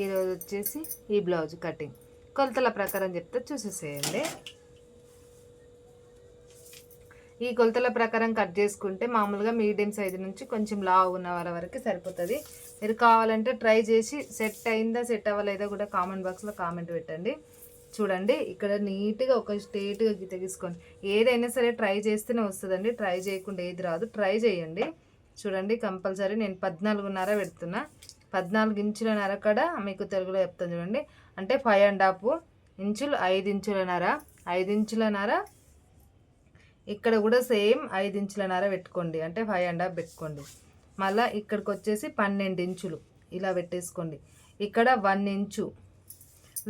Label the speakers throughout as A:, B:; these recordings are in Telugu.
A: ఈరోజు వచ్చేసి ఈ బ్లౌజ్ కటింగ్ కొలతల ప్రకారం చెప్తే చూసేసేయండి. ఈ కొలతల ప్రకారం కట్ చేసుకుంటే మామూలుగా మీడియం సైజు నుంచి కొంచెం లావు ఉన్న వాళ్ళ వరకు సరిపోతుంది. మీరు కావాలంటే ట్రై చేసి సెట్ అయిందా సెట్ అవ్వలేదా కూడా కామెంట్ బాక్స్లో కామెంట్ పెట్టండి. చూడండి ఇక్కడ నీట్గా ఒక స్ట్రేట్గా గీత గీసుకోండి. ఏదైనా సరే ట్రై చేస్తేనే వస్తుందండి, ట్రై చేయకుండా ఏది రాదు. ట్రై చేయండి. చూడండి కంపల్సరీ నేను 14.5 పెడుతున్నా. 14 ఇంచులన్నర కూడా మీకు తెలుగులో చెప్తాను చూడండి. అంటే 5.5 ఇంచులు, 5 ఇంచులన్నర, 5 ఇంచులన్నర. ఇక్కడ కూడా సేమ్ 5 ఇంచులన్నర పెట్టుకోండి, అంటే 5.5 పెట్టుకోండి. మళ్ళీ ఇక్కడికి వచ్చేసి 12 ఇంచులు ఇలా పెట్టేసుకోండి. ఇక్కడ 1 ఇంచు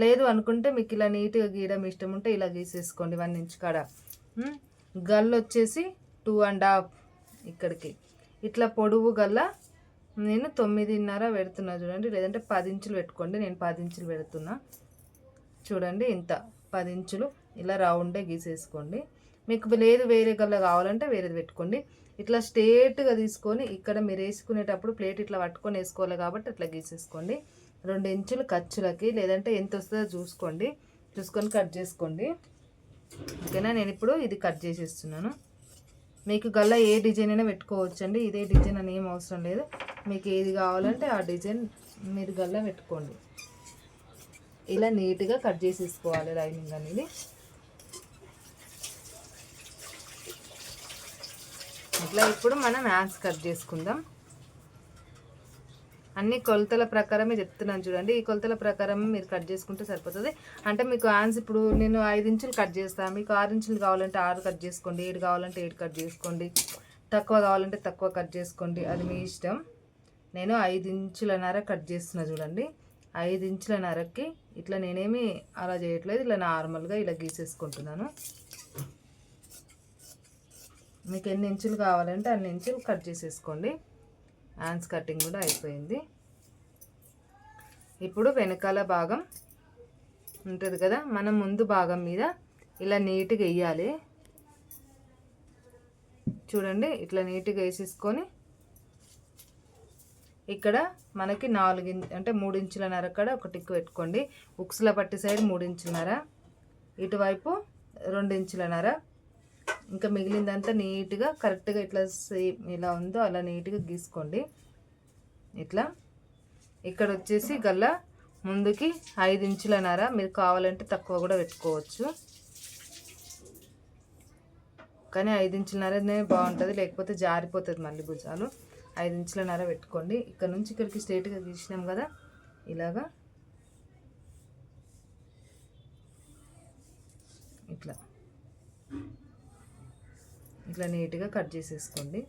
A: లేదు అనుకుంటే మీకు ఇలా నీట్గా గీయడం ఇష్టం ఉంటే ఇలా గీసేసుకోండి 1 ఇంచు కాడ. గల్లు వచ్చేసి 2.5 ఇక్కడికి. ఇట్లా పొడవు గల్ల నేను 9.5 పెడుతున్నా చూడండి, లేదంటే 10 ఇంచులు పెట్టుకోండి. నేను 10 ఇంచులు పెడుతున్నా చూడండి. ఇంత 10 ఇంచులు ఇలా రౌండే గీసేసుకోండి. మీకు లేదు వేరే గల్ల కావాలంటే వేరేది పెట్టుకోండి. ఇట్లా స్ట్రేట్గా తీసుకొని ఇక్కడ మీరు వేసుకునేటప్పుడు ప్లేట్ ఇట్లా పట్టుకొని వేసుకోవాలి కాబట్టి అట్లా గీసేసుకోండి. 2 ఇంచులు ఖర్చులకి, లేదంటే ఎంత వస్తుందో చూసుకోండి, చూసుకొని కట్ చేసుకోండి. ఓకేనా. నేను ఇప్పుడు ఇది కట్ చేసేస్తున్నాను. మీకు గల్ల ఏ డిజైన్ అయినా పెట్టుకోవచ్చండి, ఇదే డిజైన్ అని ఏం అవసరం లేదు. మీకు ఏది కావాలంటే ఆ డిజైన్ మీరు గల్ల పెట్టుకోండి. ఇలా నీట్గా కట్ చేసేసుకోవాలి లైనింగ్ అనేది. ఇట్లా ఇప్పుడు మనం హ్యాండ్స్ కట్ చేసుకుందాం. అన్ని కొలతల ప్రకారమే చెప్తున్నాను చూడండి. ఈ కొలతల ప్రకారం మీరు కట్ చేసుకుంటే సరిపోతుంది. అంటే మీకు హ్యాండ్స్ ఇప్పుడు నేను 5 ఇంచులు కట్ చేస్తాను, మీకు 6 ఇంచులు కావాలంటే 6 కట్ చేసుకోండి, 7 కావాలంటే 7 కట్ చేసుకోండి, తక్కువ కావాలంటే తక్కువ కట్ చేసుకోండి, అది మీ ఇష్టం. నేను 5 ఇంచులన్నర కట్ చేస్తున్నా చూడండి. 5 ఇంచులన్నరకి ఇట్లా నేనేమి అలా చేయట్లేదు, ఇలా నార్మల్గా ఇలా గీసేసుకుంటున్నాను. మీకు ఎన్ని ఇంచులు కావాలంటే అన్ని ఇంచులు కట్ చేసేసుకోండి. హ్యాండ్స్ కటింగ్ కూడా అయిపోయింది. ఇప్పుడు వెనకాల భాగం ఉంటుంది కదా, మనం ముందు భాగం మీద ఇలా నీట్గా వేయాలి చూడండి. ఇట్లా నీట్గా వేసేసుకొని ఇక్కడ మనకి 4 అంటే 3 ఇంచులన్నర కూడా ఒక టిక్ పెట్టుకోండి. ఉక్సుల పట్టి సైడ్ 3 ఇంచులన్నర, ఇటువైపు 2 ఇంచులన్నర. ఇంకా మిగిలిందంతా నీట్గా కరెక్ట్గా ఇట్లా సేమ్ ఇలా ఉందో అలా నీట్గా గీసుకోండి. ఇట్లా ఇక్కడ వచ్చేసి గల్ల ముందుకి 5 ఇంచులన్నర, మీరు కావాలంటే తక్కువ కూడా పెట్టుకోవచ్చు, కానీ 5 ఇంచులన్నరనే బాగుంటుంది, లేకపోతే జారిపోతుంది మళ్ళీ భుజాలు. 5 ఇంచులన్నర పెట్టుకోండి. ఇక్కడ నుంచి ఇక్కడికి స్ట్రైట్గా గీసినాం కదా, ఇలాగా ఇట్లా ఇట్లా నీట్గా కట్ చేసేసుకోండి.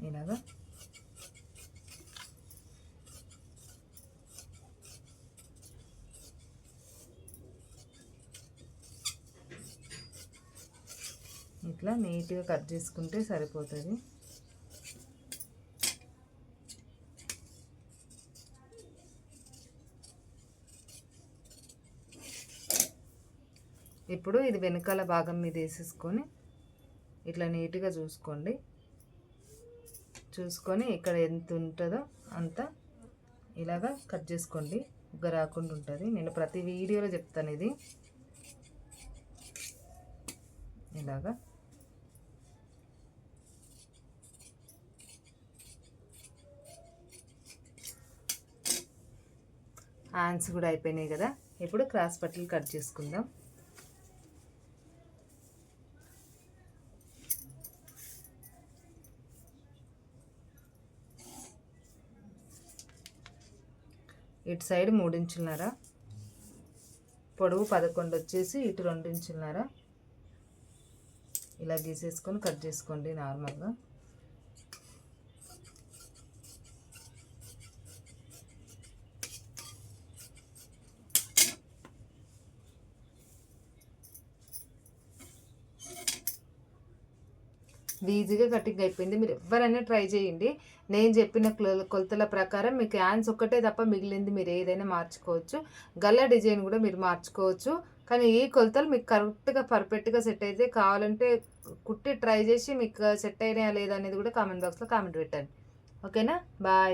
A: ఇలాగా ఇట్లా నీట్గా కట్ చేసుకుంటే సరిపోతుంది. ఇప్పుడు ఇది వెనకాల భాగం మీద వేసేసుకొని ఇట్లా నీట్గా చూసుకోండి. చూసుకొని ఇక్కడ ఎంత ఉంటుందో అంత ఇలాగా కట్ చేసుకోండి, ఉగ్గ రాకుండా ఉంటుంది. నేను ప్రతి వీడియోలో చెప్తాను ఇది. ఇలాగా హ్యాండ్స్ కూడా అయిపోయినాయి కదా. ఇప్పుడు క్రాస్ పట్టీలు కట్ చేసుకుందాం. ఇటు సైడ్ 3 ఇంచులన్నర, పొడవు 11 వచ్చేసి ఇటు 2 ఇంచులన్నర ఇలా గీసేసుకొని కట్ చేసుకోండి నార్మల్గా. ఈజీగా కటింగ్ అయిపోయింది. మీరు ఎవరైనా ట్రై చేయండి. నేను చెప్పిన కొలతల ప్రకారం మీకు హ్యాండ్స్ ఒక్కటే తప్ప మిగిలింది మీరు ఏదైనా మార్చుకోవచ్చు. గల్ల డిజైన్ కూడా మీరు మార్చుకోవచ్చు. కానీ ఈ కొలతలు మీకు కరెక్ట్‌గా పర్ఫెక్ట్‌గా సెట్ అయితే కావాలంటే కుట్టి ట్రై చేసి మీకు సెట్ అయినాయా లేదా అనేది కూడా కామెంట్ బాక్స్‌లో కామెంట్ పెట్టండి. ఓకేనా? బాయ్.